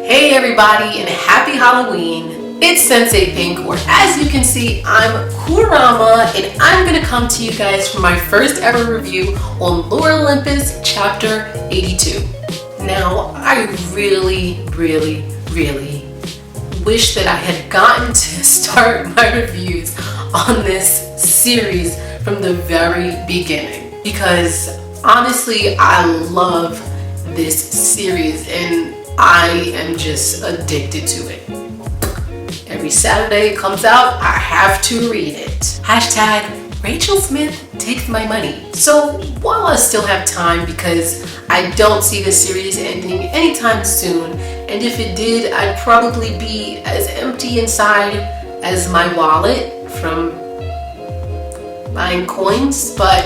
Hey everybody, and happy Halloween. It's Sensei Pink, or as you can see, I'm Kurama, and I'm gonna come to you guys for my first ever review on Lore Olympus Chapter 82. Now, I really wish that I had gotten to start my reviews on this series from the very beginning, because honestly, I love this series and I am just addicted to it. Every Saturday it comes out, I have to read it. Hashtag Rachel Smith takes my money. So while I still have time, because I don't see this series ending anytime soon, and if it did, I'd probably be as empty inside as my wallet from buying coins. But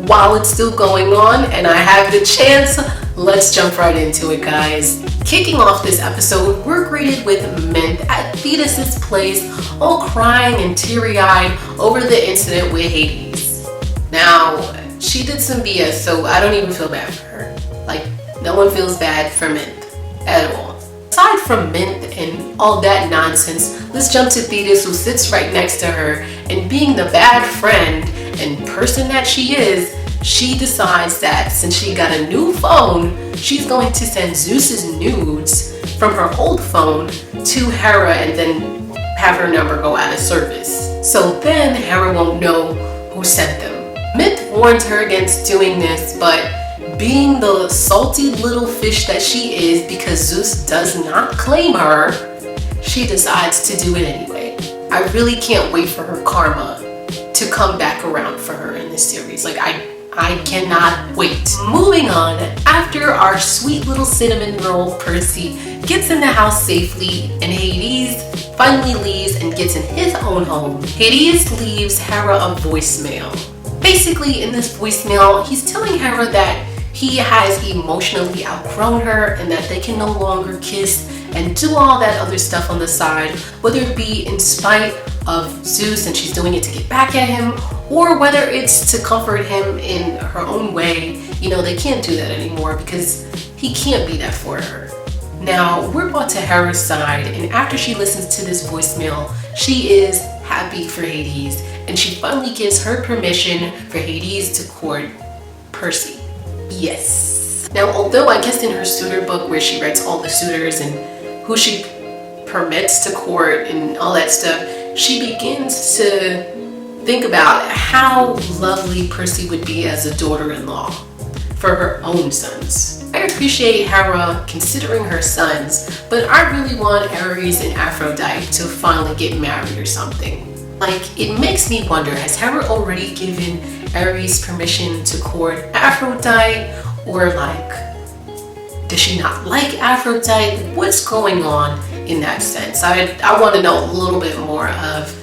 while it's still going on and I have the chance, let's jump right into it, guys. Kicking off this episode, we're greeted with Minthe at Thetis' place, all crying and teary-eyed over the incident with Hades. Now, she did some BS, so I don't even feel bad for her. Like, no one feels bad for Minthe at all. Aside from Minthe and all that nonsense, let's jump to Thetis, who sits right next to her, and being the bad friend and person that she is, she decides that since she got a new phone, she's going to send Zeus's nudes from her old phone to Hera and then have her number go out of service. So then Hera won't know who sent them. Minthe warns her against doing this, but being the salty little fish that she is, because Zeus does not claim her, she decides to do it anyway. I really can't wait for her karma to come back around for her in this series. Like, I cannot wait. Moving on, after our sweet little cinnamon roll Percy gets in the house safely and Hades finally leaves and gets in his own home, Hades leaves Hera a voicemail. Basically, in this voicemail, he's telling Hera that he has emotionally outgrown her and that they can no longer kiss and do all that other stuff on the side, whether it be in spite of Zeus and she's doing it to get back at him, or whether it's to comfort him in her own way. You know, they can't do that anymore because he can't be that for her. Now, we're brought to Hera's side, and after she listens to this voicemail, she is happy for Hades, and she finally gives her permission for Hades to court Percy. Yes. Now, although I guess in her suitor book where she writes all the suitors and who she permits to court and all that stuff, she begins to think about how lovely Percy would be as a daughter-in-law for her own sons. I appreciate Hera considering her sons, but I really want Ares and Aphrodite to finally get married or something. Like, it makes me wonder, has Hera already given Ares permission to court Aphrodite? Or like, does she not like Aphrodite? What's going on in that sense? I want to know a little bit more of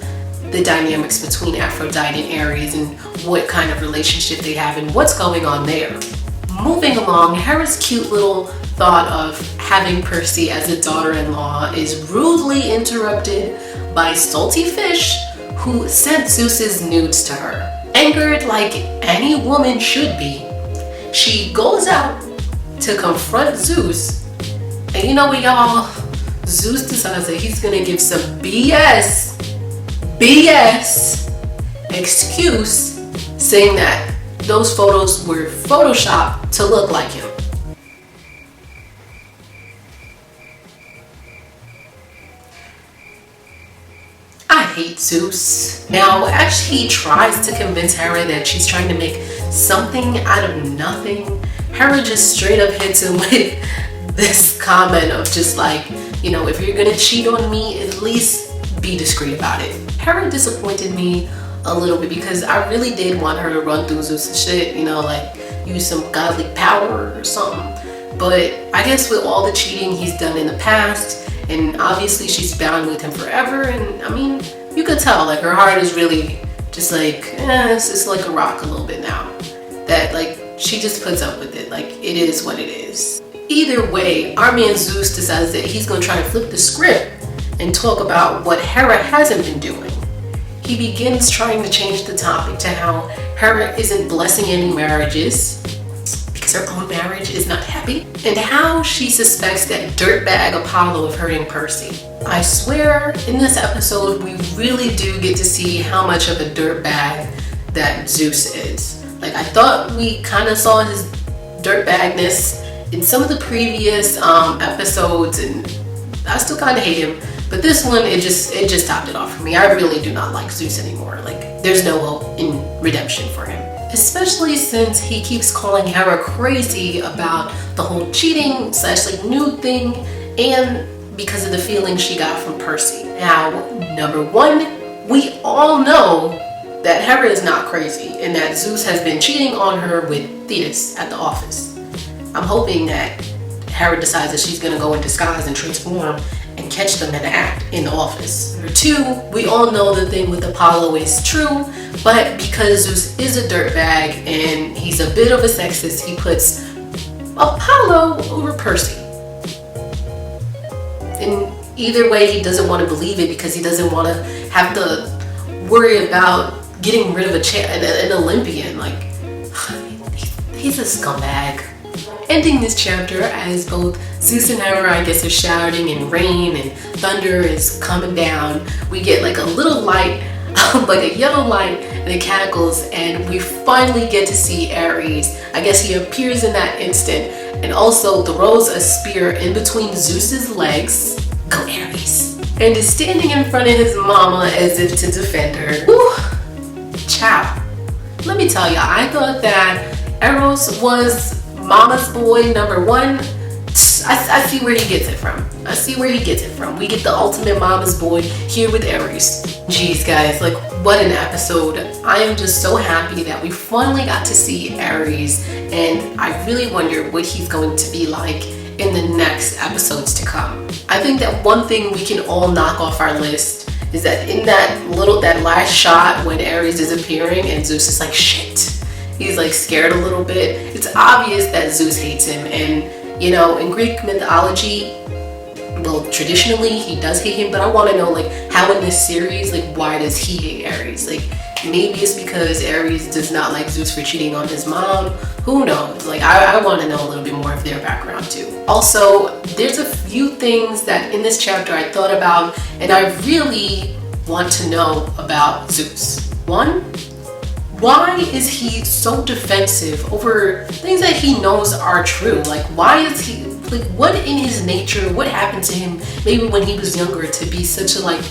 the dynamics between Aphrodite and Ares and what kind of relationship they have and what's going on there. Moving along, Hera's cute little thought of having Percy as a daughter-in-law is rudely interrupted by Salty Fish, who sent Zeus's nudes to her. Angered like any woman should be, she goes out to confront Zeus, and you know what, y'all? Zeus decides that he's gonna give some BS excuse, saying that those photos were photoshopped to look like him. I hate Zeus. Now, as he tries to convince Hera that she's trying to make something out of nothing, Hera just straight up hits him with this comment of just like, you know, if you're gonna cheat on me, at least be discreet about it. Hera disappointed me a little bit because I really did want her to run through Zeus and shit, you know, like use some godly power or something. But I guess with all the cheating he's done in the past, and obviously she's bound with him forever, and I mean, you could tell like her heart is really just like, it's just like a rock a little bit now. That like, she just puts up with it, like it is what it is. Either way, our man Zeus decides that he's gonna try to flip the script and talk about what Hera hasn't been doing. He begins trying to change the topic to how Hera isn't blessing any marriages, because because her own marriage is not happy, and how she suspects that dirtbag Apollo of hurting Percy. I swear, in this episode, we really do get to see how much of a dirtbag that Zeus is. Like, I thought we kind of saw his dirtbagness in some of the previous episodes, and I still kind of hate him. But this one, it just topped it off for me. I really do not like Zeus anymore. Like, there's no hope in redemption for him. Especially since he keeps calling Hera crazy about the whole cheating / like nude thing, and because of the feeling she got from Percy. Now, number one, we all know that Hera is not crazy and that Zeus has been cheating on her with Thetis at the office. I'm hoping that Hera decides that she's gonna go in disguise and transform and catch them in the act in the office. Number two, we all know the thing with Apollo is true, but because Zeus is a dirtbag and he's a bit of a sexist, he puts Apollo over Percy. And either way, he doesn't want to believe it because he doesn't want to have to worry about getting rid of an Olympian. Like, he's a scumbag. Ending this chapter as both Zeus and Hera, I guess, are shouting, and rain and thunder is coming down. We get like a little light, like a yellow light, and it cackles, and we finally get to see Ares. I guess he appears in that instant, and also throws a spear in between Zeus's legs. Go Ares. And is standing in front of his mama as if to defend her. Woo! Ciao. Let me tell you, I thought that Eros was mama's boy number one. I see where he gets it from. We get the ultimate mama's boy here with Ares. Jeez, guys, like, what an episode. I am just so happy that we finally got to see Ares, and I really wonder what he's going to be like in the next episodes to come. I think that one thing we can all knock off our list is that in that last shot when Ares is appearing and Zeus is like, shit. He's like scared a little bit. It's obvious that Zeus hates him, and you know, in Greek mythology, well, traditionally he does hate him, but I want to know, like, how in this series, like, why does he hate Ares? Like, maybe it's because Ares does not like Zeus for cheating on his mom. Who knows? Like, I want to know a little bit more of their background too. Also, there's a few things that in this chapter I thought about, and I really want to know about Zeus. One, why is he so defensive over things that he knows are true? Like, why is he, like, what in his nature, what happened to him maybe when he was younger to be such a, like,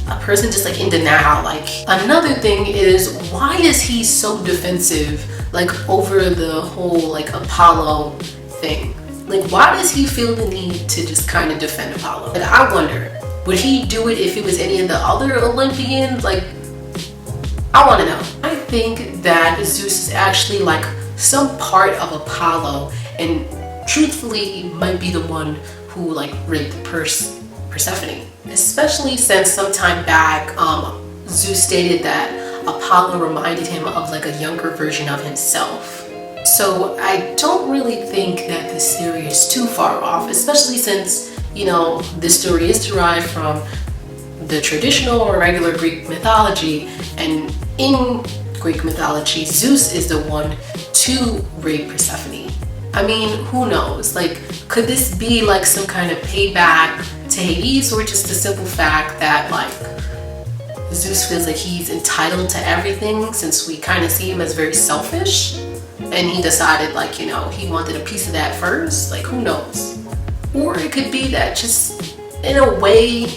a person just like in denial? Like, another thing is, why is he so defensive, like, over the whole, like, Apollo thing? Like, why does he feel the need to just kind of defend Apollo? And I wonder, would he do it if it was any of the other Olympians? Like, I want to know. I think that Zeus is actually like some part of Apollo, and truthfully might be the one who like raped Persephone. Especially since some time back, Zeus stated that Apollo reminded him of like a younger version of himself. So I don't really think that this theory is too far off, especially since, you know, this story is derived from the traditional or regular Greek mythology, and in Greek mythology, Zeus is the one to rape Persephone. I mean, who knows? Like, could this be like some kind of payback to Hades, or just the simple fact that like Zeus feels like he's entitled to everything since we kind of see him as very selfish, and he decided, like, you know, he wanted a piece of that first? Like, who knows? Or it could be that just in a way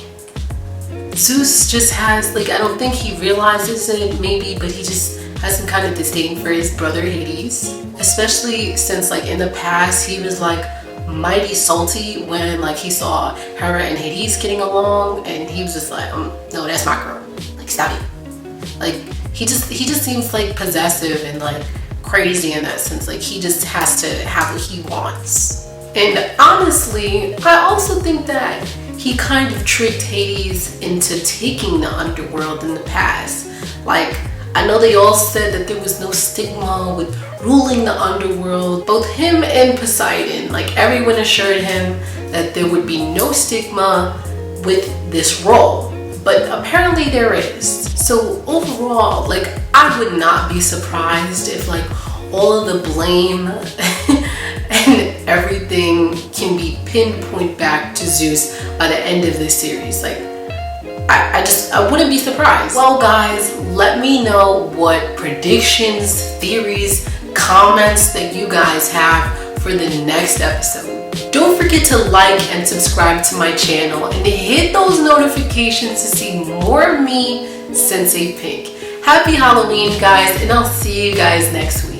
Zeus just has, like, I don't think he realizes it maybe, but he just has some kind of disdain for his brother Hades. Especially since, like, in the past he was like mighty salty when like he saw Hera and Hades getting along, and he was just like, no, that's my girl. Like, stop it. Like, he just seems like possessive and like crazy in that sense. Like, he just has to have what he wants. And honestly, I also think that he kind of tricked Hades into taking the underworld in the past. Like, I know they all said that there was no stigma with ruling the underworld. Both him and Poseidon, like, everyone assured him that there would be no stigma with this role. But apparently there is. So overall, like, I would not be surprised if like all of the blame everything can be pinpointed back to Zeus by the end of this series. Like, I wouldn't be surprised. Well guys, let me know what predictions, theories, comments that you guys have for the next episode. Don't forget to like and subscribe to my channel and hit those notifications to see more of me, Sensei Pink. Happy Halloween guys, and I'll see you guys next week.